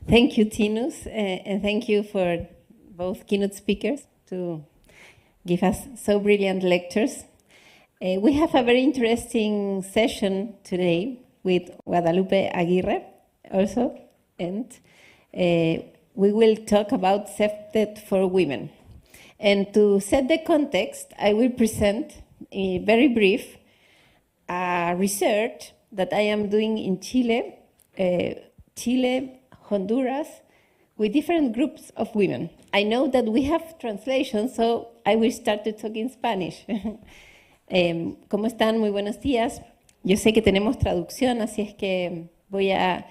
Thank you, Tinus, and thank you for both keynote speakers to give us so brilliant lectures. We have a very interesting session today with Guadalupe Aguirre also, and we will talk about SEPTED for women. And to set the context, I will present, very brief, a research that I am doing in Chile, Honduras, with different groups of women. I know that we have translation, so I will start to talk in Spanish. ¿Cómo están? Muy buenos días. Yo sé que tenemos traducción, así es que voy a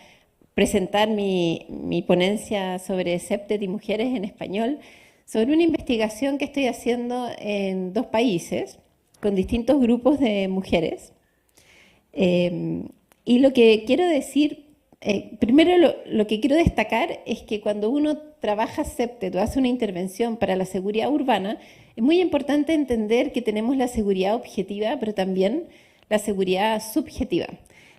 presentar mi ponencia sobre SEPTED y mujeres en español, sobre una investigación que estoy haciendo en 2 países, con distintos grupos de mujeres. Y lo que quiero decir, primero lo que quiero destacar es que cuando uno trabaja SEPTED o hace una intervención para la seguridad urbana, es muy importante entender que tenemos la seguridad objetiva, pero también la seguridad subjetiva.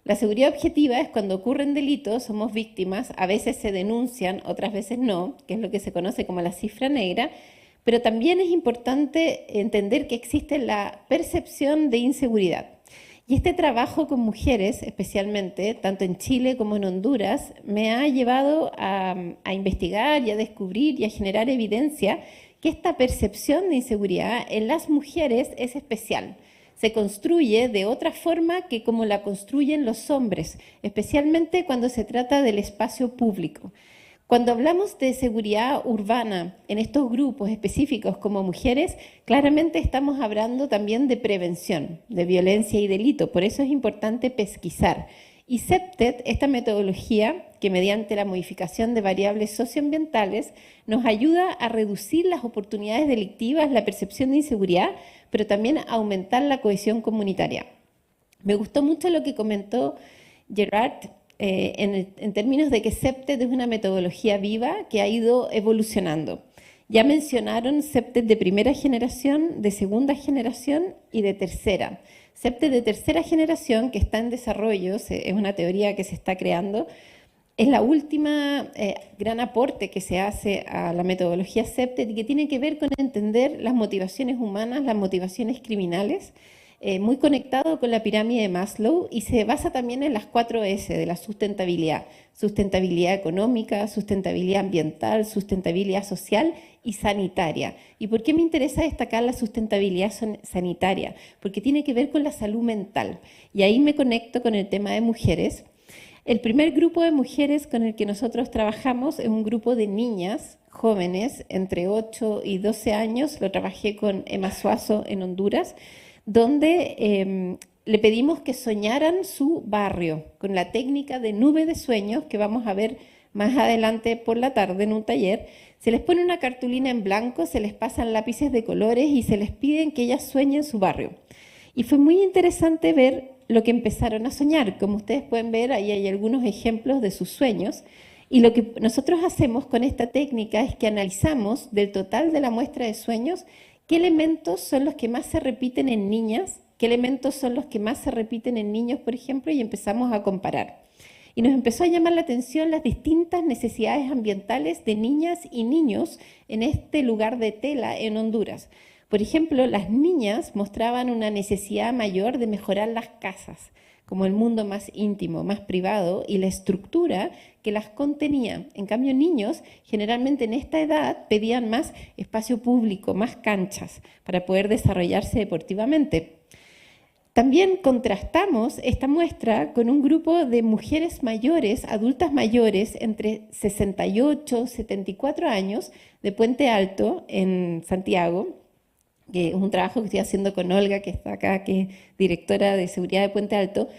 La seguridad objetiva es cuando ocurren delitos, somos víctimas, a veces se denuncian, otras veces no, que es lo que se conoce como la cifra negra, pero también es importante entender que existe la percepción de inseguridad. Y este trabajo con mujeres, especialmente, tanto en Chile como en Honduras, me ha llevado a investigar y a descubrir y a generar evidencia que esta percepción de inseguridad en las mujeres es especial. Se construye de otra forma que como la construyen los hombres, especialmente cuando se trata del espacio público. Cuando hablamos de seguridad urbana en estos grupos específicos como mujeres, claramente estamos hablando también de prevención, de violencia y delito. Por eso es importante pesquisar. Y SEPTED, esta metodología que mediante la modificación de variables socioambientales nos ayuda a reducir las oportunidades delictivas, la percepción de inseguridad, pero también a aumentar la cohesión comunitaria. Me gustó mucho lo que comentó Gerard en términos de que SEPTED es una metodología viva que ha ido evolucionando. Ya mencionaron SEPTED de primera generación, de segunda generación y de tercera. SEPTED de tercera generación, que está en desarrollo, es una teoría que se está creando, es la última gran aporte que se hace a la metodología SEPTED y que tiene que ver con entender las motivaciones humanas, las motivaciones criminales, muy conectado con la pirámide de Maslow y se basa también en las 4 S de la sustentabilidad. Sustentabilidad económica, sustentabilidad ambiental, sustentabilidad social y sanitaria. ¿Y por qué me interesa destacar la sustentabilidad sanitaria? Porque tiene que ver con la salud mental. Y ahí me conecto con el tema de mujeres. El primer grupo de mujeres con el que nosotros trabajamos es un grupo de niñas jóvenes entre 8 y 12 años. Lo trabajé con Emma Suazo en Honduras, donde le pedimos que soñaran su barrio con la técnica de nube de sueños que vamos a ver más adelante por la tarde en un taller. Se les pone una cartulina en blanco, se les pasan lápices de colores y se les piden que ellas sueñen su barrio. Y fue muy interesante ver lo que empezaron a soñar. Como ustedes pueden ver, ahí hay algunos ejemplos de sus sueños. Y lo que nosotros hacemos con esta técnica es que analizamos del total de la muestra de sueños qué elementos son los que más se repiten en niñas, qué elementos son los que más se repiten en niños, por ejemplo, y empezamos a comparar. Y nos empezó a llamar la atención las distintas necesidades ambientales de niñas y niños en este lugar de Tela, en Honduras. Por ejemplo, las niñas mostraban una necesidad mayor de mejorar las casas, como el mundo más íntimo, más privado, y la estructura que las contenía. En cambio, niños, generalmente en esta edad, pedían más espacio público, más canchas, para poder desarrollarse deportivamente. También contrastamos esta muestra con un grupo de mujeres mayores, adultas mayores, entre 68 y 74 años, de Puente Alto, en Santiago, que es un trabajo que estoy haciendo con Olga, que está acá, que es directora de seguridad de Puente Alto,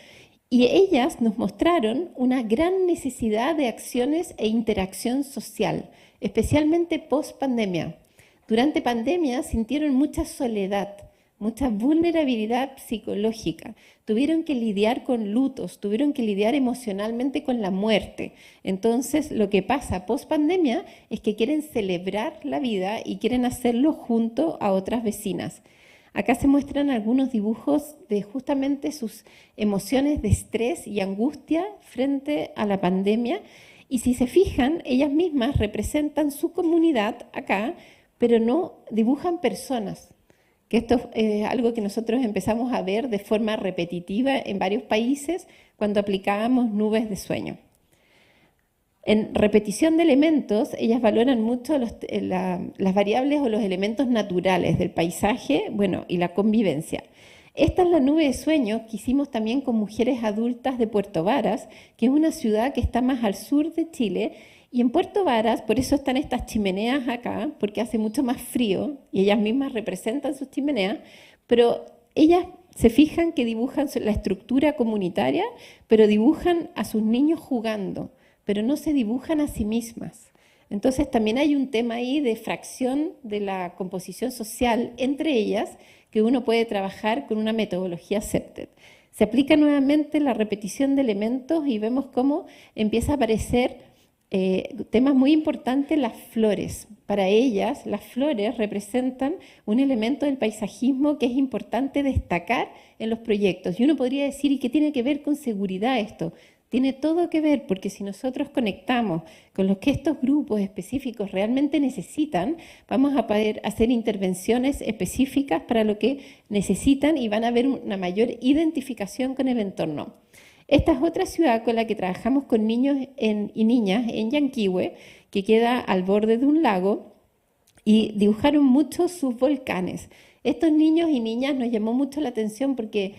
y ellas nos mostraron una gran necesidad de acciones e interacción social, especialmente post pandemia. Durante pandemia sintieron mucha soledad, mucha vulnerabilidad psicológica, tuvieron que lidiar con lutos, tuvieron que lidiar emocionalmente con la muerte. Entonces, lo que pasa post pandemia es que quieren celebrar la vida y quieren hacerlo junto a otras vecinas. Acá se muestran algunos dibujos de justamente sus emociones de estrés y angustia frente a la pandemia Y si se fijan, ellas mismas representan su comunidad acá, pero no dibujan personas. Que esto es algo que nosotros empezamos a ver de forma repetitiva en varios países cuando aplicábamos nubes de sueño. En repetición de elementos, ellas valoran mucho las variables o los elementos naturales del paisaje, bueno, y la convivencia. Esta es la nube de sueño que hicimos también con mujeres adultas de Puerto Varas, que es una ciudad que está más al sur de Chile. Y en Puerto Varas, por eso están estas chimeneas acá, porque hace mucho más frío y ellas mismas representan sus chimeneas, pero ellas se fijan que dibujan la estructura comunitaria, pero dibujan a sus niños jugando, pero no se dibujan a sí mismas. Entonces también hay un tema ahí de fracción de la composición social entre ellas que uno puede trabajar con una metodología CEPTED. Se aplica nuevamente la repetición de elementos y vemos cómo empieza a aparecer temas muy importantes, las flores. Para ellas, las flores representan un elemento del paisajismo que es importante destacar en los proyectos. Y uno podría decir, ¿y qué tiene que ver con seguridad esto? Tiene todo que ver, porque si nosotros conectamos con lo que estos grupos específicos realmente necesitan, vamos a poder hacer intervenciones específicas para lo que necesitan y van a haber una mayor identificación con el entorno. Esta es otra ciudad con la que trabajamos con niños y niñas en Yanquihue, que queda al borde de un lago, y dibujaron mucho sus volcanes. Estos niños y niñas nos llamó mucho la atención porque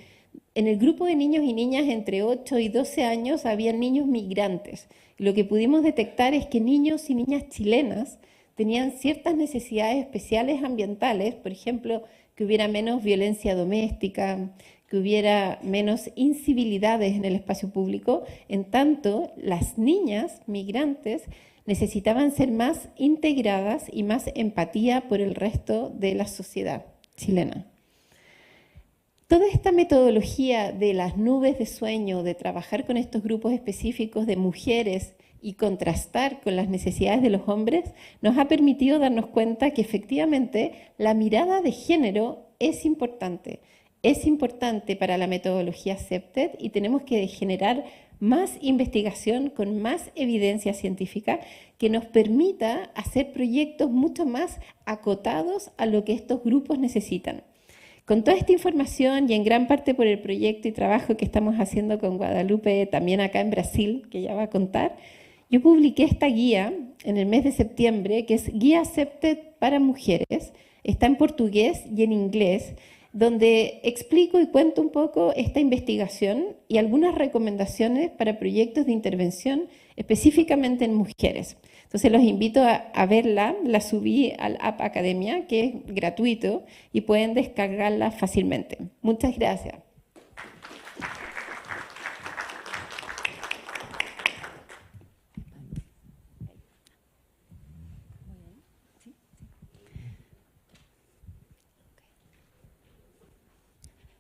en el grupo de niños y niñas entre 8 y 12 años había niños migrantes. Lo que pudimos detectar es que niños y niñas chilenas tenían ciertas necesidades especiales ambientales, por ejemplo, que hubiera menos violencia doméstica, que hubiera menos incivilidades en el espacio público, en tanto las niñas migrantes necesitaban ser más integradas y más empatía por el resto de la sociedad chilena. Toda esta metodología de las nubes de sueño, de trabajar con estos grupos específicos de mujeres y contrastar con las necesidades de los hombres, nos ha permitido darnos cuenta que efectivamente la mirada de género es importante. Es importante para la metodología CEPTED y tenemos que generar más investigación con más evidencia científica que nos permita hacer proyectos mucho más acotados a lo que estos grupos necesitan. Con toda esta información y en gran parte por el proyecto y trabajo que estamos haciendo con Guadalupe, también acá en Brasil, que ya va a contar, yo publiqué esta guía en el mes de septiembre, que es Guía CEPTED para Mujeres. Está en portugués y en inglés, donde explico y cuento un poco esta investigación y algunas recomendaciones para proyectos de intervención específicamente en mujeres. Entonces los invito a verla, la subí al App Academia, que es gratuito y pueden descargarla fácilmente. Muchas gracias.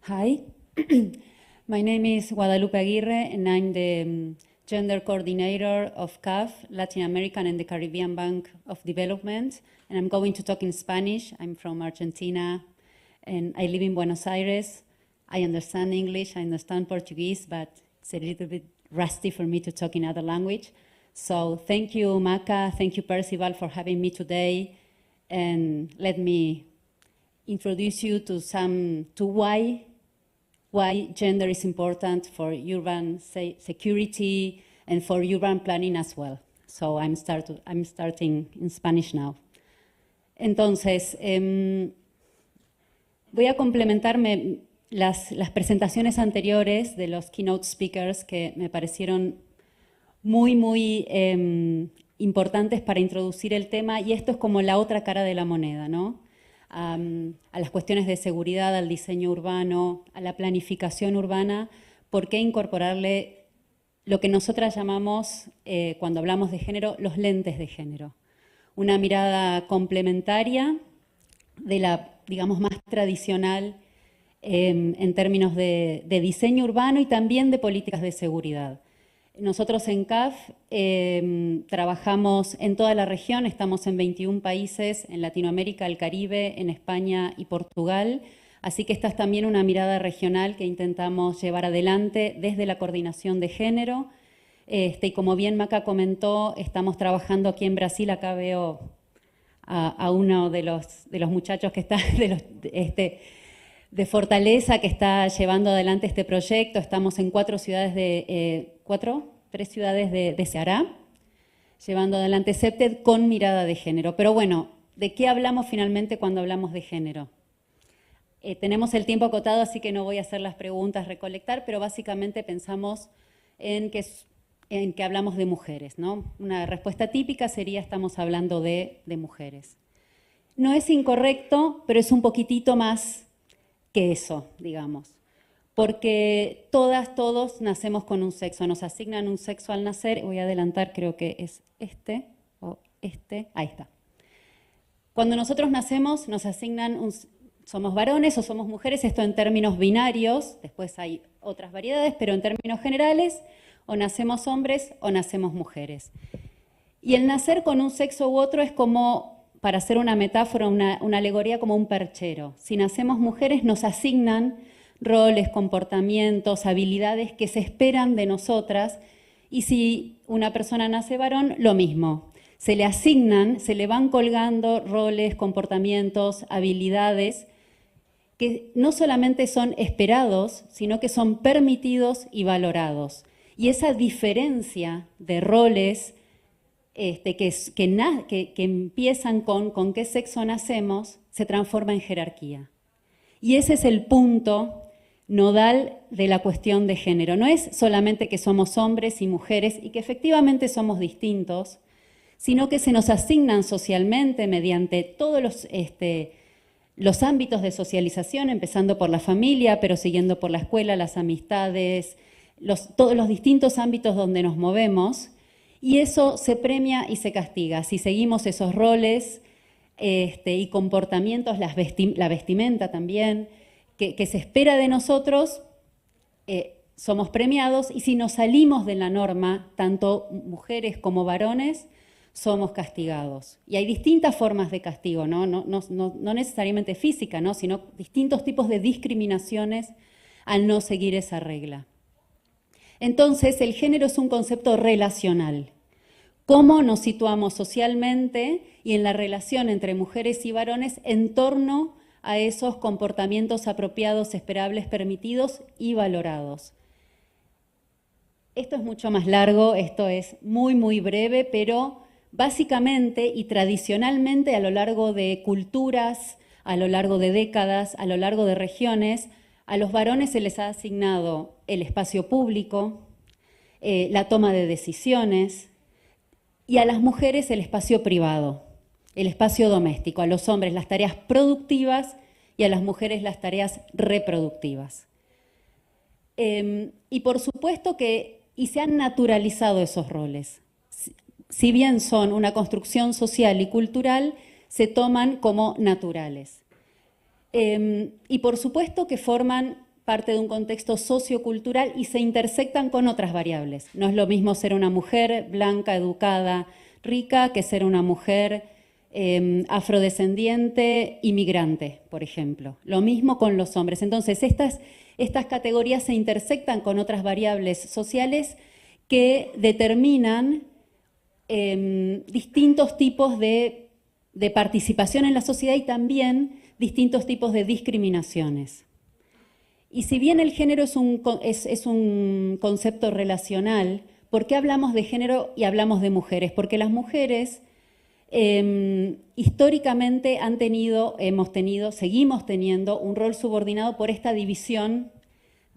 Hi, my name is Guadalupe Aguirre, and I'm the Gender Coordinator of CAF, Latin American and the Caribbean Bank of Development, and I'm going to talk in Spanish. I'm from Argentina, and I live in Buenos Aires. I understand English, I understand Portuguese, but it's a little bit rusty for me to talk in other language. So thank you, Maca, thank you, Percival, for having me today, and let me introduce you to why gender is important for urban security and for urban planning as well. So I'm starting in Spanish now. Entonces, voy a complementarme las presentaciones anteriores de los keynote speakers que me parecieron muy importantes para introducir el tema, y esto es como la otra cara de la moneda, ¿no? A las cuestiones de seguridad, al diseño urbano, a la planificación urbana. ¿Por qué incorporarle lo que nosotras llamamos, cuando hablamos de género, los lentes de género? Una mirada complementaria de la, digamos, más tradicional en términos de diseño urbano y también de políticas de seguridad. Nosotros en CAF trabajamos en toda la región, estamos en 21 países, en Latinoamérica, el Caribe, en España y Portugal. Así que esta es también una mirada regional que intentamos llevar adelante desde la coordinación de género. Y como bien Maca comentó, estamos trabajando aquí en Brasil. Acá veo a uno de los muchachos que está de Fortaleza, que está llevando adelante este proyecto. Estamos en 3 ciudades de Ceará, llevando adelante CEPTED con mirada de género. Pero bueno, ¿de qué hablamos finalmente cuando hablamos de género? Tenemos el tiempo acotado, así que no voy a hacer las preguntas, recolectar, pero básicamente pensamos en que hablamos de mujeres, ¿no? Una respuesta típica sería: estamos hablando de mujeres. No es incorrecto, pero es un poquitito más que eso, digamos. Porque todos nacemos con un sexo, nos asignan un sexo al nacer. Voy a adelantar, creo que es ahí está. Cuando nosotros nacemos nos asignan somos varones o somos mujeres, esto en términos binarios, después hay otras variedades, pero en términos generales, o nacemos hombres o nacemos mujeres. Y el nacer con un sexo u otro es como, para hacer una metáfora, una alegoría, como un perchero. Si nacemos mujeres nos asignan roles, comportamientos, habilidades que se esperan de nosotras, y si una persona nace varón, lo mismo. Se le asignan, se le van colgando roles, comportamientos, habilidades que no solamente son esperados, sino que son permitidos y valorados. Y esa diferencia de roles que empiezan con qué sexo nacemos, se transforma en jerarquía. Y ese es el punto nodal de la cuestión de género. No es solamente que somos hombres y mujeres y que efectivamente somos distintos, sino que se nos asignan socialmente mediante todos los ámbitos de socialización, empezando por la familia, pero siguiendo por la escuela, las amistades, todos los distintos ámbitos donde nos movemos, y eso se premia y se castiga. Si seguimos esos roles y comportamientos, la vestimenta también, que se espera de nosotros, somos premiados, y si nos salimos de la norma, tanto mujeres como varones, somos castigados. Y hay distintas formas de castigo, no necesariamente física, sino distintos tipos de discriminaciones al no seguir esa regla. Entonces, el género es un concepto relacional. ¿Cómo nos situamos socialmente y en la relación entre mujeres y varones en torno a esos comportamientos apropiados, esperables, permitidos y valorados? Esto es mucho más largo, esto es muy, muy breve, pero básicamente y tradicionalmente a lo largo de culturas, a lo largo de décadas, a lo largo de regiones, a los varones se les ha asignado el espacio público, la toma de decisiones, y a las mujeres el espacio privado, el espacio doméstico, a los hombres las tareas productivas y a las mujeres las tareas reproductivas. Y por supuesto que se han naturalizado esos roles. Si bien son una construcción social y cultural, se toman como naturales. Y por supuesto que forman parte de un contexto sociocultural y se intersectan con otras variables. No es lo mismo ser una mujer blanca, educada, rica, que ser una mujer afrodescendiente, inmigrante, por ejemplo. Lo mismo con los hombres. Entonces, estas categorías se intersectan con otras variables sociales que determinan distintos tipos de participación en la sociedad y también distintos tipos de discriminaciones. Y si bien el género es un concepto relacional, ¿por qué hablamos de género y hablamos de mujeres? Porque las mujeres históricamente seguimos teniendo un rol subordinado por esta división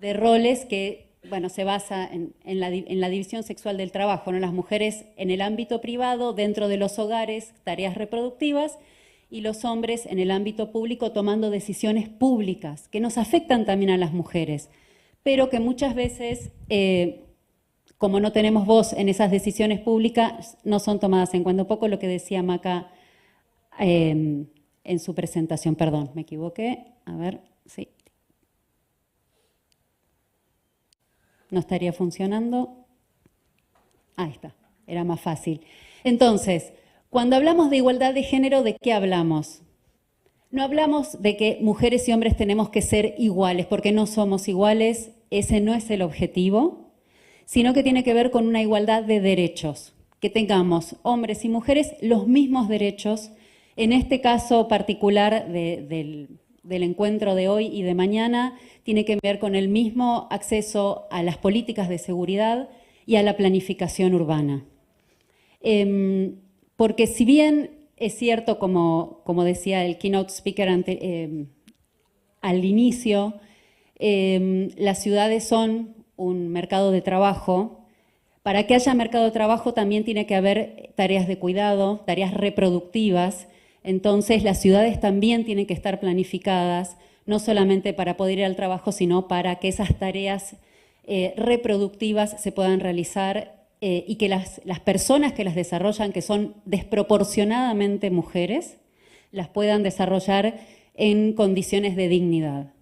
de roles que, bueno, se basa en la división sexual del trabajo, ¿no? Las mujeres en el ámbito privado, dentro de los hogares, tareas reproductivas, y los hombres en el ámbito público tomando decisiones públicas que nos afectan también a las mujeres, pero que muchas veces, como no tenemos voz en esas decisiones públicas, no son tomadas en cuenta. Un poco lo que decía Maca en su presentación. Perdón, me equivoqué. A ver, sí. No estaría funcionando. Ahí está, era más fácil. Entonces, cuando hablamos de igualdad de género, ¿de qué hablamos? No hablamos de que mujeres y hombres tenemos que ser iguales, porque no somos iguales, ese no es el objetivo, sino que tiene que ver con una igualdad de derechos, que tengamos hombres y mujeres los mismos derechos. En este caso particular del encuentro de hoy y de mañana, tiene que ver con el mismo acceso a las políticas de seguridad y a la planificación urbana. Porque si bien es cierto, como decía el keynote speaker al inicio, las ciudades son un mercado de trabajo. Para que haya mercado de trabajo también tiene que haber tareas de cuidado, tareas reproductivas. Entonces las ciudades también tienen que estar planificadas, no solamente para poder ir al trabajo, sino para que esas tareas reproductivas se puedan realizar y que las personas que las desarrollan, que son desproporcionadamente mujeres, las puedan desarrollar en condiciones de dignidad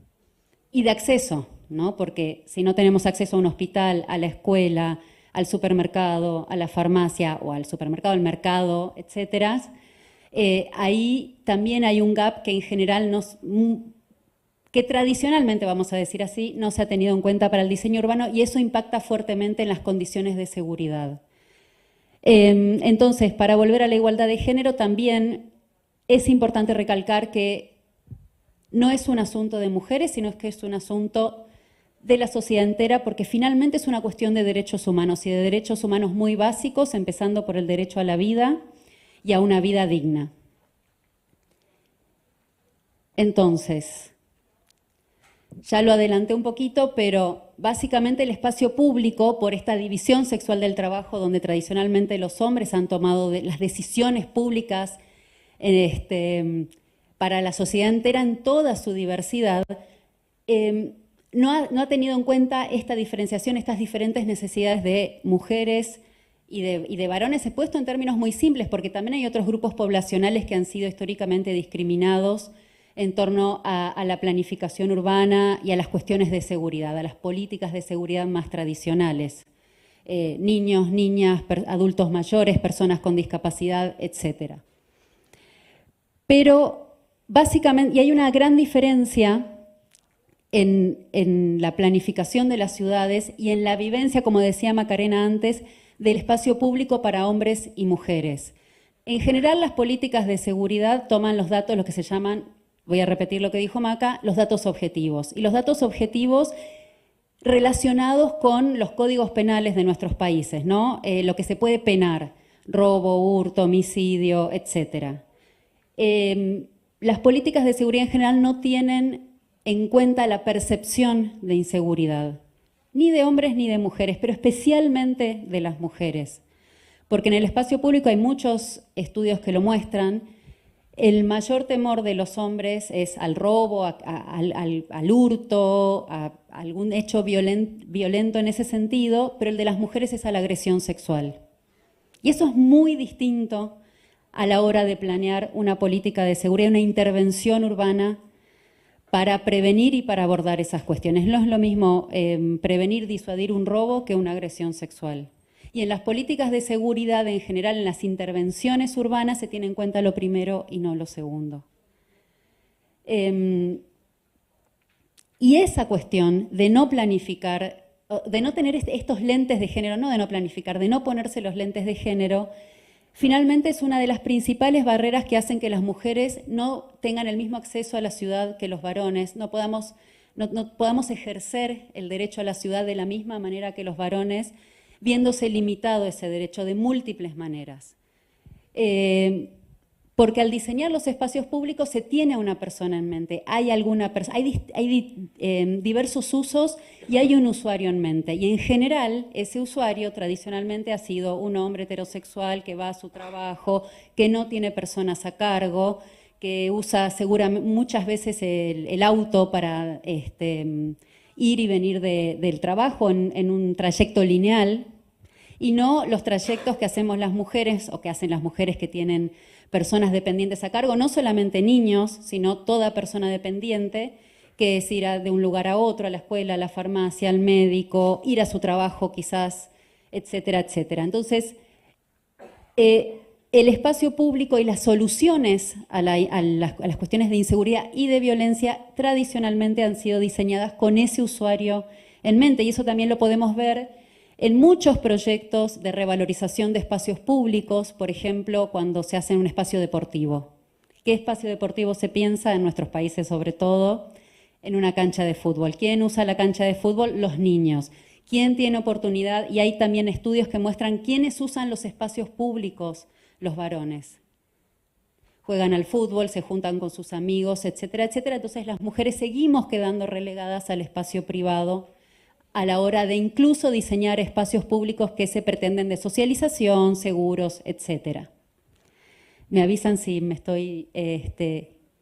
y de acceso, ¿no? Porque si no tenemos acceso a un hospital, a la escuela, al supermercado, a la farmacia o al supermercado, al mercado, etcétera, ahí también hay un gap que en general que tradicionalmente, vamos a decir así, no se ha tenido en cuenta para el diseño urbano y eso impacta fuertemente en las condiciones de seguridad. Entonces, para volver a la igualdad de género, también es importante recalcar que no es un asunto de mujeres, sino que es un asunto de la sociedad entera, porque finalmente es una cuestión de derechos humanos y de derechos humanos muy básicos, empezando por el derecho a la vida y a una vida digna. Entonces, ya lo adelanté un poquito, pero básicamente el espacio público, por esta división sexual del trabajo, donde tradicionalmente los hombres han tomado las decisiones públicas para la sociedad entera en toda su diversidad, no ha tenido en cuenta esta diferenciación, estas diferentes necesidades de mujeres y de varones. He puesto en términos muy simples, porque también hay otros grupos poblacionales que han sido históricamente discriminados en torno a la planificación urbana y a las cuestiones de seguridad, a las políticas de seguridad más tradicionales. Niños, niñas, adultos mayores, personas con discapacidad, etc. Pero básicamente, y hay una gran diferencia en la planificación de las ciudades y en la vivencia, como decía Macarena antes, del espacio público para hombres y mujeres. En general, las políticas de seguridad toman los datos, lo que se llaman, voy a repetir lo que dijo Maca, los datos objetivos. Y los datos objetivos relacionados con los códigos penales de nuestros países, ¿no? Lo que se puede penar, robo, hurto, homicidio, etc. Las políticas de seguridad en general no tienen en cuenta la percepción de inseguridad, ni de hombres ni de mujeres, pero especialmente de las mujeres. Porque en el espacio público hay muchos estudios que lo muestran. El mayor temor de los hombres es al robo, al hurto, a algún hecho violento en ese sentido, pero el de las mujeres es a la agresión sexual. Y eso es muy distinto a la hora de planear una política de seguridad, una intervención urbana para prevenir y para abordar esas cuestiones. No es lo mismo prevenir, disuadir un robo que una agresión sexual. Y en las políticas de seguridad en general, en las intervenciones urbanas, se tiene en cuenta lo primero y no lo segundo. Y esa cuestión de no planificar, de no tener estos lentes de género, no de no planificar, de no ponerse los lentes de género, finalmente es una de las principales barreras que hacen que las mujeres no tengan el mismo acceso a la ciudad que los varones, no podamos ejercer el derecho a la ciudad de la misma manera que los varones, viéndose limitado ese derecho de múltiples maneras. Porque al diseñar los espacios públicos se tiene a una persona en mente, hay diversos usos y hay un usuario en mente. Y en general, ese usuario tradicionalmente ha sido un hombre heterosexual que va a su trabajo, que no tiene personas a cargo, que usa seguramente muchas veces el auto para ir y venir del trabajo en un trayecto lineal, y no los trayectos que hacemos las mujeres o que hacen las mujeres que tienen personas dependientes a cargo, no solamente niños, sino toda persona dependiente, que es ir de un lugar a otro, a la escuela, a la farmacia, al médico, ir a su trabajo quizás, etcétera, etcétera. Entonces, el espacio público y las soluciones a las cuestiones de inseguridad y de violencia tradicionalmente han sido diseñadas con ese usuario en mente, y eso también lo podemos ver En muchos proyectos de revalorización de espacios públicos, por ejemplo, cuando se hace un espacio deportivo. ¿Qué espacio deportivo se piensa en nuestros países, sobre todo? En una cancha de fútbol. ¿Quién usa la cancha de fútbol? Los niños. ¿Quién tiene oportunidad? Y hay también estudios que muestran quiénes usan los espacios públicos, los varones. Juegan al fútbol, se juntan con sus amigos, etcétera, etcétera. Entonces las mujeres seguimos quedando relegadas al espacio privado a la hora de incluso diseñar espacios públicos que se pretenden de socialización, seguros, etcétera. Me avisan si me estoy...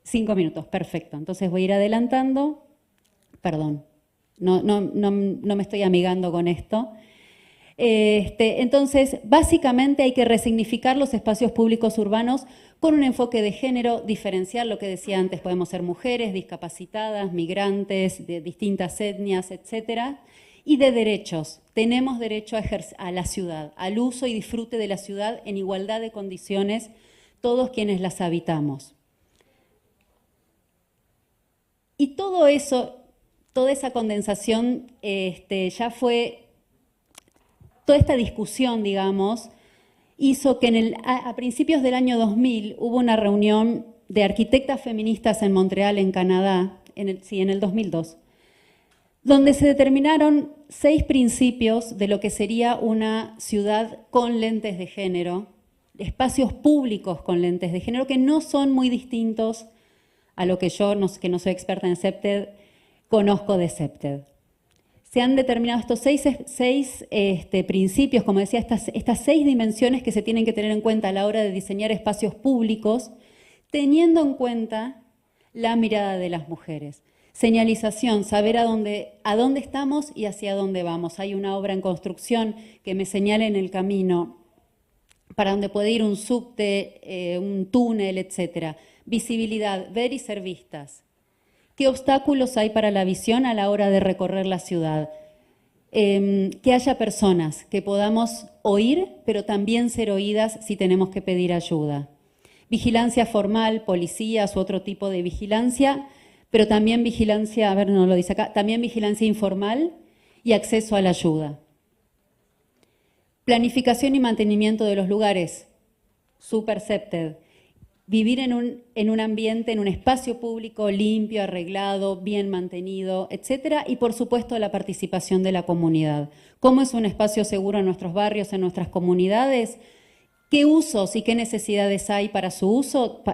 5 minutos, perfecto. Entonces voy a ir adelantando. Perdón, no me estoy amigando con esto. Entonces, básicamente hay que resignificar los espacios públicos urbanos con un enfoque de género, diferenciar lo que decía antes, podemos ser mujeres, discapacitadas, migrantes, de distintas etnias, etcétera, y de derechos. Tenemos derecho a la ciudad, al uso y disfrute de la ciudad en igualdad de condiciones, todos quienes las habitamos. Y todo eso, toda esa condensación ya fue... Toda esta discusión, digamos, hizo que a principios del año 2000 hubo una reunión de arquitectas feministas en Montreal, en Canadá, en el 2002, donde se determinaron 6 principios de lo que sería una ciudad con lentes de género, espacios públicos con lentes de género, que no son muy distintos a lo que yo, que no soy experta en CEPTED, conozco de CEPTED. Se han determinado estos 6 principios, como decía, estas 6 dimensiones que se tienen que tener en cuenta a la hora de diseñar espacios públicos, teniendo en cuenta la mirada de las mujeres. Señalización, saber a dónde estamos y hacia dónde vamos. Hay una obra en construcción que me señala en el camino para donde puede ir un subte, un túnel, etc. Visibilidad, ver y ser vistas. ¿Qué obstáculos hay para la visión a la hora de recorrer la ciudad? Que haya personas, que podamos oír, pero también ser oídas si tenemos que pedir ayuda. Vigilancia formal, policías u otro tipo de vigilancia, pero también vigilancia, a ver, no lo dice acá, también vigilancia informal y acceso a la ayuda. Planificación y mantenimiento de los lugares, super CEPTED. Vivir en un ambiente, en un espacio público limpio, arreglado, bien mantenido, etcétera, y por supuesto la participación de la comunidad. ¿Cómo es un espacio seguro en nuestros barrios, en nuestras comunidades? ¿Qué usos y qué necesidades hay para su uso?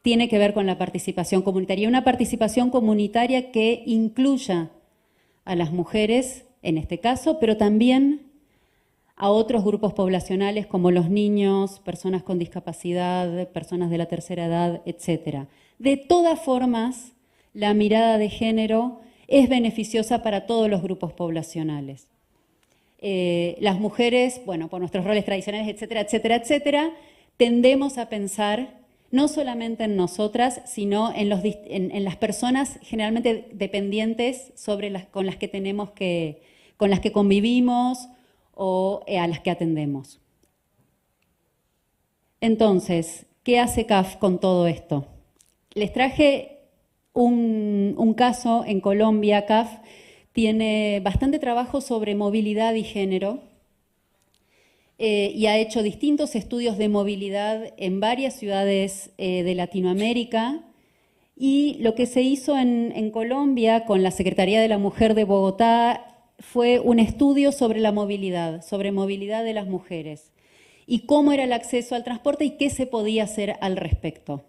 Tiene que ver con la participación comunitaria. Una participación comunitaria que incluya a las mujeres, en este caso, pero también a otros grupos poblacionales como los niños, personas con discapacidad, personas de la tercera edad, etc. De todas formas, la mirada de género es beneficiosa para todos los grupos poblacionales. Las mujeres, bueno, por nuestros roles tradicionales, etcétera, etcétera, etcétera, tendemos a pensar no solamente en nosotras, sino en las personas generalmente dependientes con las que convivimos, o a las que atendemos. Entonces, ¿qué hace CAF con todo esto? Les traje un caso en Colombia. CAF tiene bastante trabajo sobre movilidad y género y ha hecho distintos estudios de movilidad en varias ciudades de Latinoamérica. Y lo que se hizo en Colombia con la Secretaría de la Mujer de Bogotá fue un estudio sobre la movilidad, sobre movilidad de las mujeres y cómo era el acceso al transporte y qué se podía hacer al respecto.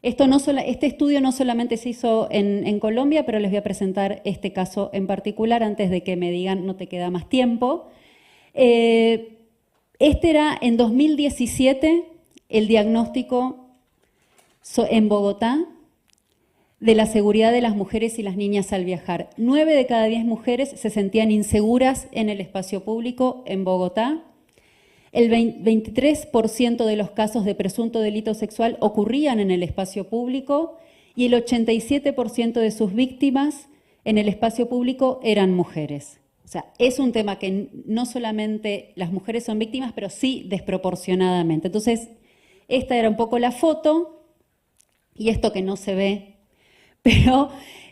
Este estudio no solamente se hizo en Colombia, pero les voy a presentar este caso en particular antes de que me digan no te queda más tiempo. Este era en 2017 el diagnóstico en Bogotá de la seguridad de las mujeres y las niñas al viajar. 9 de cada 10 mujeres se sentían inseguras en el espacio público en Bogotá. El 23% de los casos de presunto delito sexual ocurrían en el espacio público y el 87% de sus víctimas en el espacio público eran mujeres. O sea, es un tema que no solamente las mujeres son víctimas, pero sí desproporcionadamente. Entonces, esta era un poco la foto y esto que no se ve, pero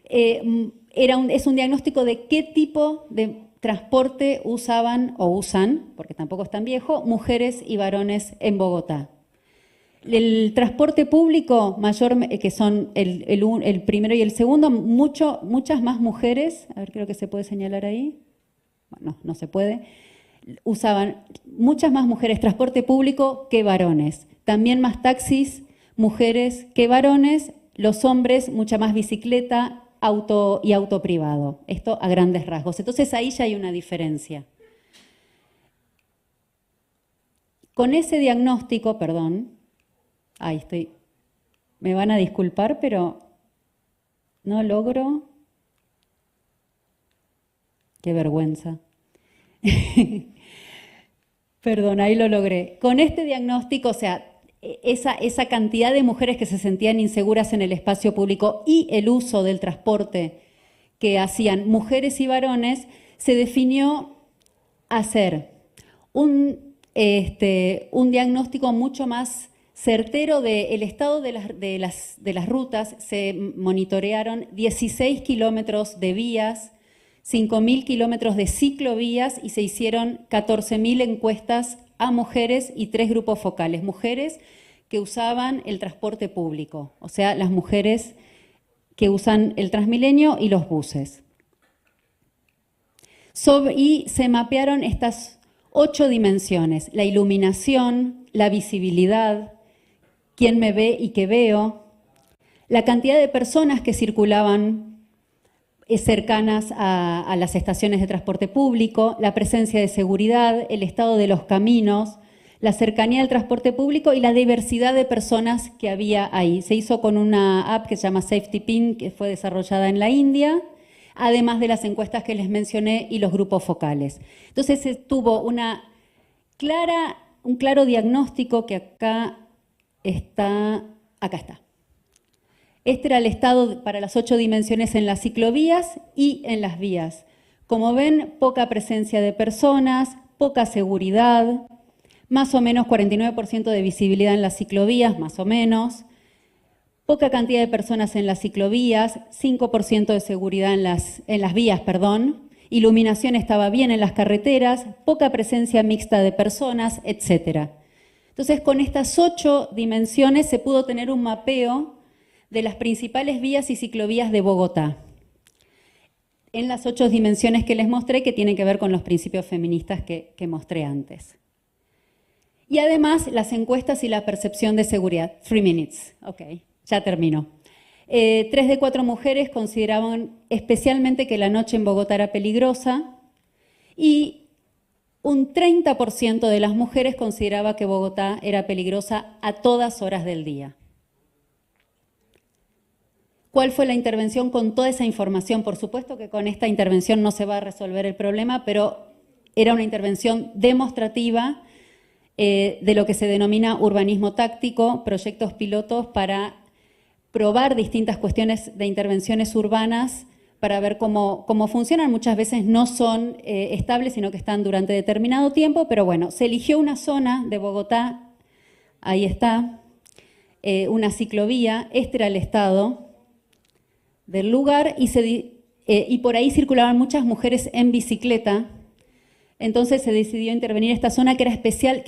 es un diagnóstico de qué tipo de transporte usaban o usan, porque tampoco es tan viejo, mujeres y varones en Bogotá. El transporte público mayor, que son el primero y el segundo, muchas más mujeres, a ver, creo que se puede señalar ahí, bueno, no se puede, usaban muchas más mujeres transporte público que varones. También más taxis, mujeres que varones, los hombres mucha más bicicleta, auto y auto privado. Esto a grandes rasgos. Entonces ahí ya hay una diferencia. Con ese diagnóstico, perdón, ahí estoy, me van a disculpar, pero no logro. Qué vergüenza. Perdón, ahí lo logré. Con este diagnóstico, o sea, esa cantidad de mujeres que se sentían inseguras en el espacio público y el uso del transporte que hacían mujeres y varones, se definió hacer un diagnóstico mucho más certero del estado de las rutas. Se monitorearon 16 kilómetros de vías, 5.000 kilómetros de ciclovías y se hicieron 14.000 encuestas a mujeres y 3 grupos focales. Mujeres que usaban el transporte público, o sea, las mujeres que usan el Transmilenio y los buses. Y se mapearon estas 8 dimensiones: la iluminación, la visibilidad, quién me ve y qué veo, la cantidad de personas que circulaban cercanas a las estaciones de transporte público, la presencia de seguridad, el estado de los caminos, la cercanía del transporte público y la diversidad de personas que había ahí. Se hizo con una app que se llama Safety Pin, que fue desarrollada en la India, además de las encuestas que les mencioné y los grupos focales. Entonces se tuvo un claro diagnóstico que acá está. Este era el estado para las 8 dimensiones en las ciclovías y en las vías. Como ven, poca presencia de personas, poca seguridad, más o menos 49% de visibilidad en las ciclovías, más o menos, poca cantidad de personas en las ciclovías, 5% de seguridad en las vías, perdón, iluminación estaba bien en las carreteras, poca presencia mixta de personas, etc. Entonces, con estas 8 dimensiones se pudo tener un mapeo de las principales vías y ciclovías de Bogotá, en las 8 dimensiones que les mostré, que tienen que ver con los principios feministas que mostré antes. Y además, las encuestas y la percepción de seguridad. 3 minutes, ok, ya termino. 3 de 4 mujeres consideraban especialmente que la noche en Bogotá era peligrosa y un 30% de las mujeres consideraba que Bogotá era peligrosa a todas horas del día. ¿Cuál fue la intervención con toda esa información? Por supuesto que con esta intervención no se va a resolver el problema, pero era una intervención demostrativa de lo que se denomina urbanismo táctico, proyectos pilotos para probar distintas cuestiones de intervenciones urbanas para ver cómo funcionan. Muchas veces no son estables, sino que están durante determinado tiempo, pero bueno, se eligió una zona de Bogotá, ahí está, una ciclovía, este era el estado del lugar y por ahí circulaban muchas mujeres en bicicleta. Entonces se decidió intervenir esta zona que era especial,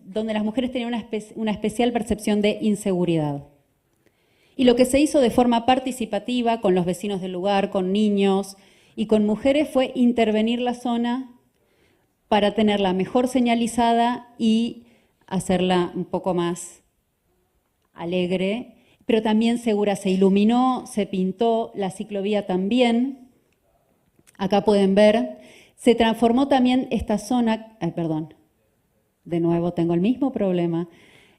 donde las mujeres tenían una especial percepción de inseguridad. Y lo que se hizo de forma participativa con los vecinos del lugar, con niños y con mujeres fue intervenir la zona para tenerla mejor señalizada y hacerla un poco más alegre, pero también segura. Se iluminó, se pintó, la ciclovía también. Acá pueden ver, se transformó también esta zona, perdón, de nuevo tengo el mismo problema.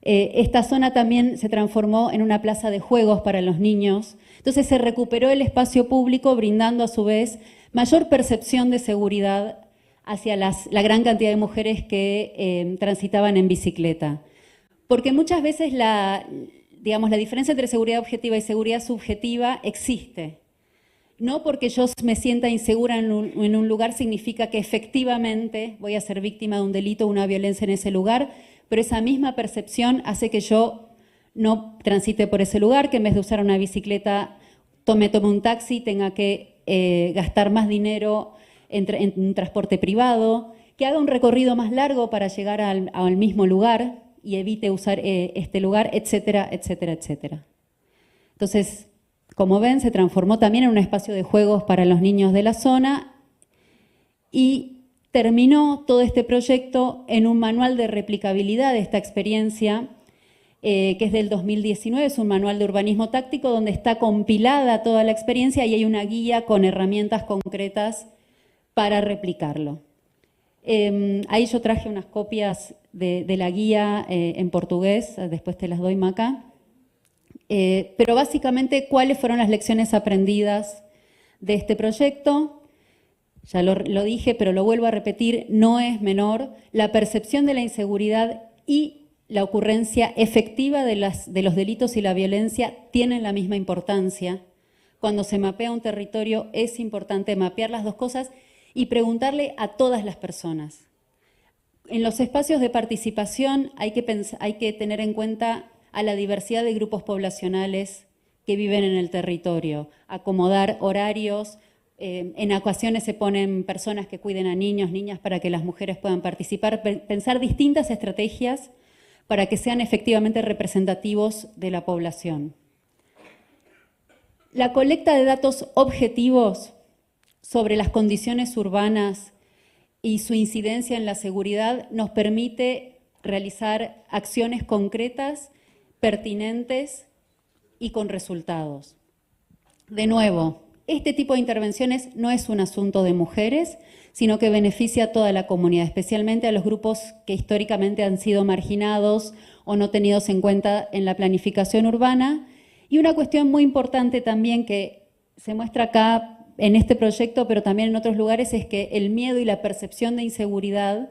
Esta zona también se transformó en una plaza de juegos para los niños. Entonces se recuperó el espacio público, brindando a su vez mayor percepción de seguridad hacia la gran cantidad de mujeres que transitaban en bicicleta. Porque muchas veces la diferencia entre seguridad objetiva y seguridad subjetiva existe. No porque yo me sienta insegura en un lugar significa que efectivamente voy a ser víctima de un delito o una violencia en ese lugar, pero esa misma percepción hace que yo no transite por ese lugar, que en vez de usar una bicicleta tome un taxi, tenga que gastar más dinero en un transporte privado, que haga un recorrido más largo para llegar al mismo lugar y evite usar este lugar, etcétera, etcétera, etcétera. Entonces, como ven, se transformó también en un espacio de juegos para los niños de la zona y terminó todo este proyecto en un manual de replicabilidad de esta experiencia, que es del 2019, es un manual de urbanismo táctico donde está compilada toda la experiencia y hay una guía con herramientas concretas para replicarlo. Ahí yo traje unas copias de la guía en portugués, después te las doy, Maca. Pero básicamente, ¿cuáles fueron las lecciones aprendidas de este proyecto? Ya lo dije, pero lo vuelvo a repetir, no es menor. La percepción de la inseguridad y la ocurrencia efectiva de los delitos y la violencia tienen la misma importancia. Cuando se mapea un territorio es importante mapear las dos cosas y preguntarle a todas las personas. En los espacios de participación hay que tener en cuenta a la diversidad de grupos poblacionales que viven en el territorio, acomodar horarios. En ocasiones se ponen personas que cuiden a niños, niñas, para que las mujeres puedan participar, pensar distintas estrategias para que sean efectivamente representativos de la población. La colecta de datos objetivos sobre las condiciones urbanas y su incidencia en la seguridad nos permite realizar acciones concretas, pertinentes y con resultados. De nuevo, este tipo de intervenciones no es un asunto de mujeres, sino que beneficia a toda la comunidad, especialmente a los grupos que históricamente han sido marginados o no tenidos en cuenta en la planificación urbana. Y una cuestión muy importante también que se muestra acá en este proyecto, pero también en otros lugares, es que el miedo y la percepción de inseguridad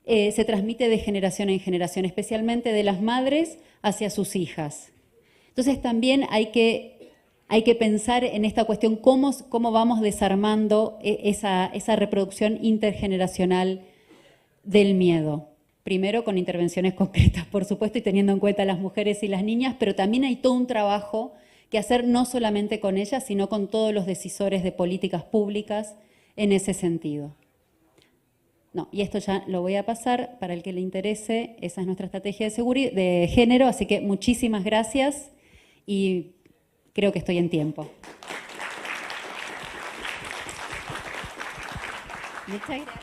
se transmite de generación en generación, especialmente de las madres hacia sus hijas. Entonces también hay que pensar en esta cuestión, cómo vamos desarmando esa reproducción intergeneracional del miedo. Primero con intervenciones concretas, por supuesto, y teniendo en cuenta a las mujeres y las niñas, pero también hay todo un trabajo que hacer no solamente con ellas, sino con todos los decisores de políticas públicas en ese sentido. No, y esto ya lo voy a pasar para el que le interese. Esa es nuestra estrategia de género, así que muchísimas gracias y creo que estoy en tiempo. Muchas gracias.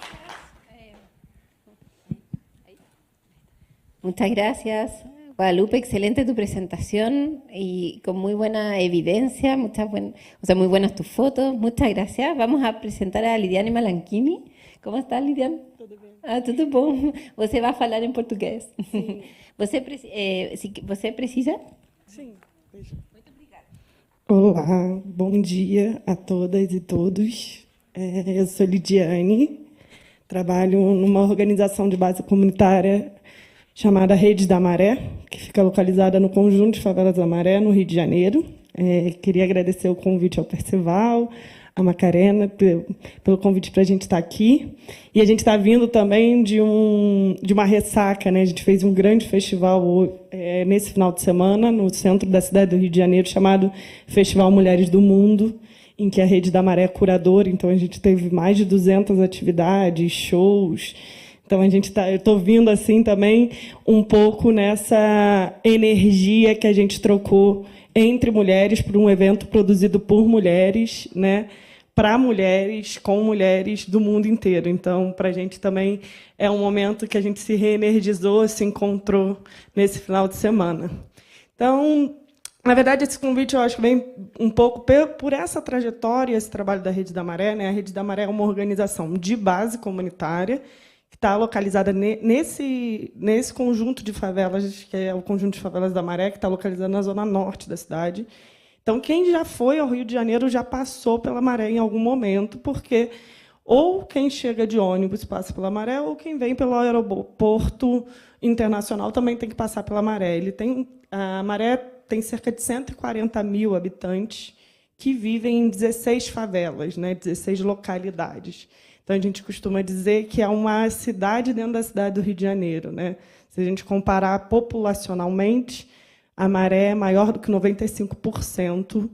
Muchas gracias, Guadalupe. Excelente tu presentación y con muy buena evidencia, muy buenas tus fotos. Muchas gracias. Vamos a presentar a Lidiane Malanchini. Como estás, Lidiane? Tudo bem. Ah, tudo bom. Você vai falar em português. Sim. Você precisa? Sim. Beijo. Muito obrigada. Olá, bom dia a todas e todos. Eu sou Lidiane, trabalho numa organização de base comunitária chamada Rede da Maré, que fica localizada no Conjunto de Favelas da Maré, no Rio de Janeiro. Queria agradecer o convite ao Perceval, a Macarena, pelo convite para a gente estar aqui. E a gente está vindo também de uma ressaca, né? A gente fez um grande festival nesse final de semana, no centro da cidade do Rio de Janeiro, chamado Festival Mulheres do Mundo, em que a Rede da Maré é curadora. Então, a gente teve mais de 200 atividades, shows. Então, eu estou vindo assim também um pouco nessa energia que a gente trocou entre mulheres para um evento produzido por mulheres, né, para mulheres, com mulheres do mundo inteiro. Então, para a gente também é um momento que a gente se reenergizou, se encontrou nesse final de semana. Então, na verdade, esse convite eu acho que vem um pouco por essa trajetória, esse trabalho da Rede da Maré, né? A Rede da Maré é uma organização de base comunitária, que está localizada nesse conjunto de favelas, que é o Conjunto de Favelas da Maré, que está localizado na zona norte da cidade. Então, quem já foi ao Rio de Janeiro já passou pela Maré em algum momento, porque ou quem chega de ônibus passa pela Maré, ou quem vem pelo aeroporto internacional também tem que passar pela Maré. A Maré tem cerca de 140 mil habitantes que vivem em 16 favelas, né, 16 localidades. Então, a gente costuma dizer que é uma cidade dentro da cidade do Rio de Janeiro, né? Se a gente comparar populacionalmente, a Maré é maior do que 95%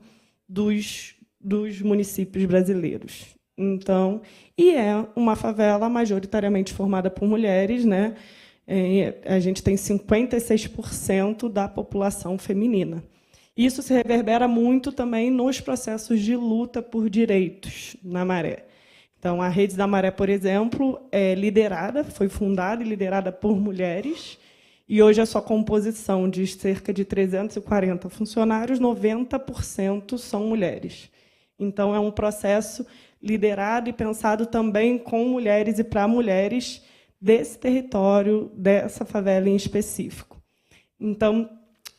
dos municípios brasileiros. Então, e é uma favela majoritariamente formada por mulheres, né? A gente tem 56% da população feminina. Isso se reverbera muito também nos processos de luta por direitos na Maré. Então, a Rede da Maré, por exemplo, foi fundada e liderada por mulheres, e hoje a sua composição de cerca de 340 funcionários, 90% são mulheres. Então, é um processo liderado e pensado também com mulheres e para mulheres desse território, dessa favela em específico. Então,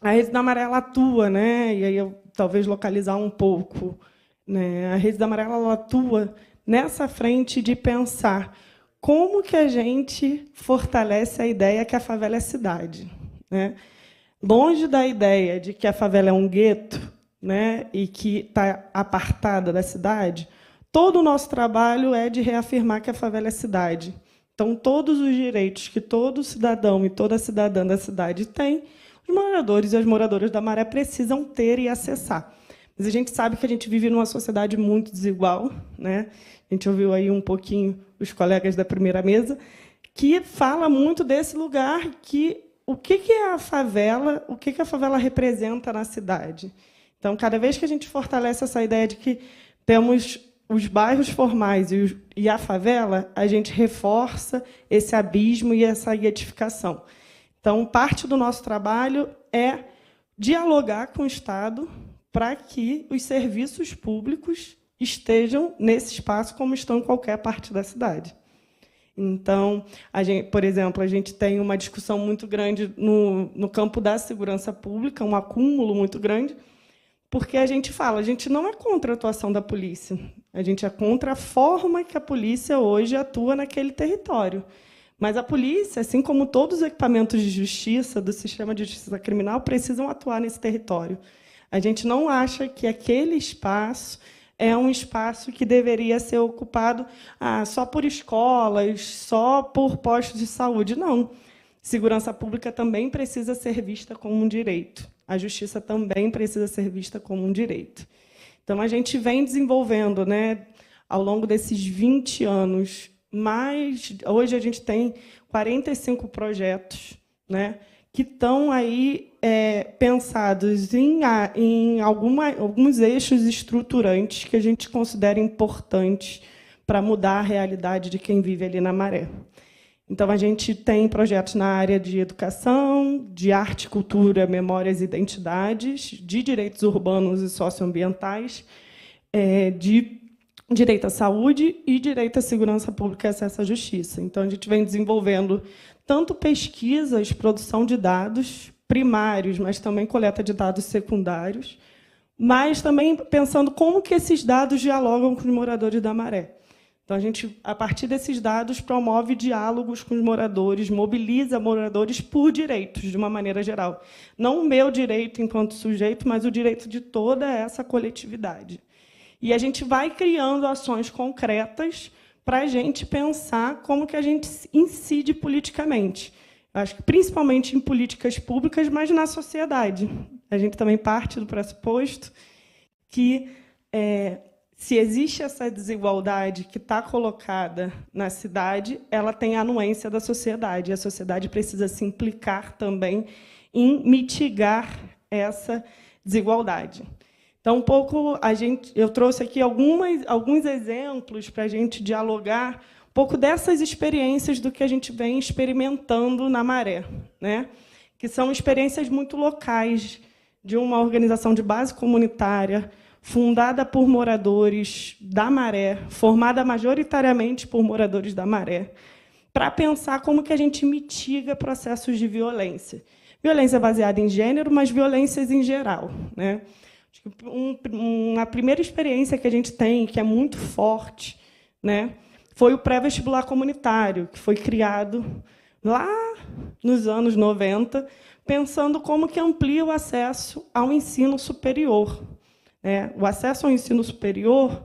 a Rede da Maré atua, né? E aí eu talvez localizar um pouco, né? A Rede da Maré atua nessa frente de pensar como que a gente fortalece a ideia que a favela é cidade, né? Longe da ideia de que a favela é um gueto, né? E que está apartada da cidade, todo o nosso trabalho é de reafirmar que a favela é cidade. Então, todos os direitos que todo cidadão e toda cidadã da cidade tem, os moradores e as moradoras da Maré precisam ter e acessar. Mas a gente sabe que a gente vive numa sociedade muito desigual, né? A gente ouviu aí um pouquinho os colegas da primeira mesa, que fala muito desse lugar que o que é a favela, o que a favela representa na cidade. Então, cada vez que a gente fortalece essa ideia de que temos os bairros formais e a favela, a gente reforça esse abismo e essa identificação. Então, parte do nosso trabalho é dialogar com o Estado para que os serviços públicos estejam nesse espaço como estão em qualquer parte da cidade. Então, por exemplo, a gente tem uma discussão muito grande no campo da segurança pública, um acúmulo muito grande, porque a gente não é contra a atuação da polícia, a gente é contra a forma que a polícia hoje atua naquele território. Mas a polícia, assim como todos os equipamentos de justiça, do sistema de justiça criminal, precisam atuar nesse território. A gente não acha que aquele espaço é um espaço que deveria ser ocupado só por escolas, só por postos de saúde. Não. Segurança pública também precisa ser vista como um direito. A justiça também precisa ser vista como um direito. Então, a gente vem desenvolvendo, né, ao longo desses 20 anos, hoje a gente tem 45 projetos, né, que estão aí pensados em alguns eixos estruturantes que a gente considera importantes para mudar a realidade de quem vive ali na Maré. Então, a gente tem projetos na área de educação, de arte, cultura, memórias e identidades, de direitos urbanos e socioambientais, de direito à saúde e direito à segurança pública e acesso à justiça. Então, a gente vem desenvolvendo tanto pesquisas, produção de dados primários, mas também coleta de dados secundários, mas também pensando como que esses dados dialogam com os moradores da Maré. Então, a gente, a partir desses dados, promove diálogos com os moradores, mobiliza moradores por direitos, de uma maneira geral. Não o meu direito enquanto sujeito, mas o direito de toda essa coletividade. E a gente vai criando ações concretas para a gente pensar como que a gente incide politicamente. Acho que principalmente em políticas públicas, mas na sociedade. A gente também parte do pressuposto que se existe essa desigualdade que está colocada na cidade, ela tem a anuência da sociedade. E a sociedade precisa se implicar também em mitigar essa desigualdade. Então, eu trouxe aqui alguns exemplos para a gente dialogar um pouco dessas experiências do que a gente vem experimentando na Maré, né? Que são experiências muito locais, de uma organização de base comunitária, fundada por moradores da Maré, formada majoritariamente por moradores da Maré, para pensar como que a gente mitiga processos de violência. Violência baseada em gênero, mas violências em geral, né? Uma primeira experiência que a gente tem, que é muito forte, né, foi o pré-vestibular comunitário, que foi criado lá nos anos 90, pensando como que amplia o acesso ao ensino superior. O acesso ao ensino superior,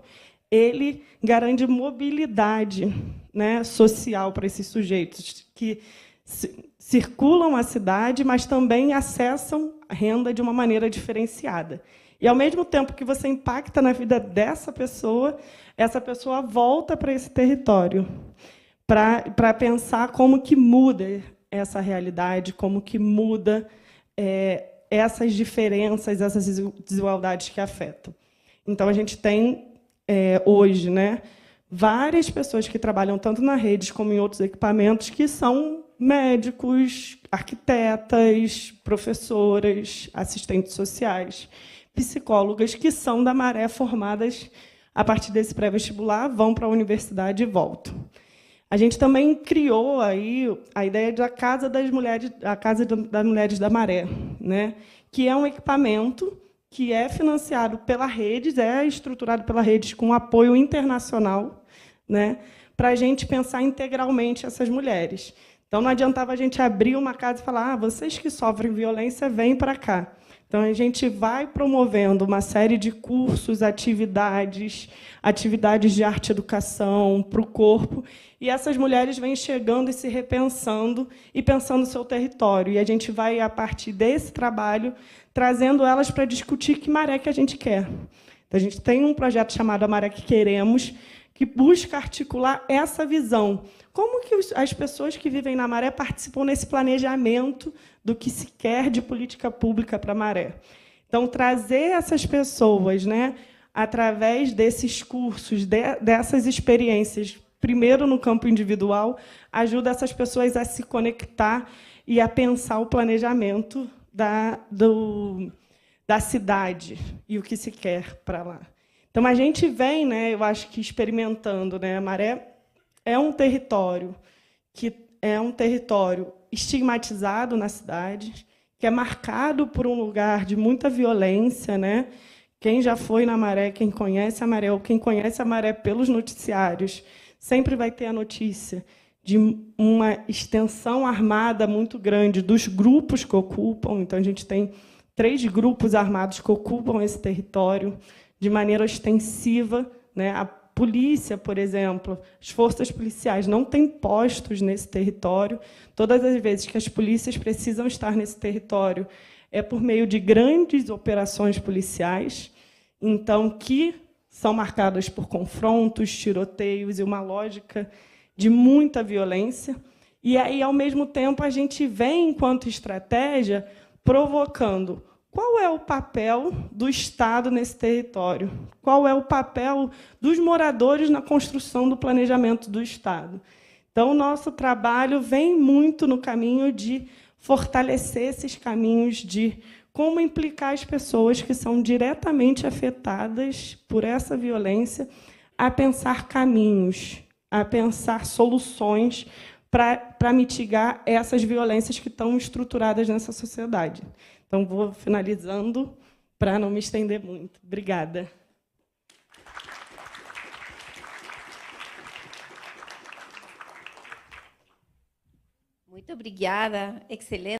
ele garante mobilidade, né, social para esses sujeitos que circulam a cidade, mas também acessam a renda de uma maneira diferenciada. E, ao mesmo tempo que você impacta na vida dessa pessoa, essa pessoa volta para esse território para pensar como que muda essa realidade, como que muda essas diferenças, essas desigualdades que afetam. Então, a gente tem, hoje, né, várias pessoas que trabalham tanto na rede como em outros equipamentos que são médicos, arquitetas, professoras, assistentes sociais, psicólogas, que são da Maré, formadas a partir desse pré-vestibular, vão para a universidade e voltam. A gente também criou aí a ideia da Casa das Mulheres, a Casa das Mulheres da Maré, né? Que é um equipamento que é financiado pela Redes, é estruturado pela Redes com apoio internacional, né? Para a gente pensar integralmente essas mulheres. Então, não adiantava a gente abrir uma casa e falar: vocês que sofrem violência, vêm para cá. Então, a gente vai promovendo uma série de cursos, atividades de arte-educação para o corpo, e essas mulheres vêm chegando e se repensando e pensando o seu território. E a gente vai, a partir desse trabalho, trazendo elas para discutir que maré que a gente quer. Então, a gente tem um projeto chamado A Maré que Queremos, que busca articular essa visão. Como que as pessoas que vivem na Maré participam nesse planejamento do que se quer de política pública para a Maré? Então, trazer essas pessoas, né, através desses cursos, dessas experiências, primeiro no campo individual, ajuda essas pessoas a se conectar e a pensar o planejamento da cidade e o que se quer para lá. Então, a gente vem, né, eu acho que experimentando, né, a Maré é um território que é um território estigmatizado na cidade, que é marcado por um lugar de muita violência, né? Quem já foi na Maré, quem conhece a Maré, ou quem conhece a Maré pelos noticiários, sempre vai ter a notícia de uma extensão armada muito grande dos grupos que ocupam. Então, a gente tem 3 grupos armados que ocupam esse território de maneira ostensiva, né? A polícia, por exemplo, as forças policiais não têm postos nesse território. Todas as vezes que as polícias precisam estar nesse território é por meio de grandes operações policiais, então, que são marcadas por confrontos, tiroteios e uma lógica de muita violência. E aí, ao mesmo tempo, a gente vem, enquanto estratégia, provocando: qual é o papel do Estado nesse território? Qual é o papel dos moradores na construção do planejamento do Estado? Então, o nosso trabalho vem muito no caminho de fortalecer esses caminhos de como implicar as pessoas que são diretamente afetadas por essa violência a pensar caminhos, a pensar soluções para mitigar essas violências que estão estruturadas nessa sociedade. Então, vou finalizando para não me estender muito. Obrigada. Muito obrigada, excelente.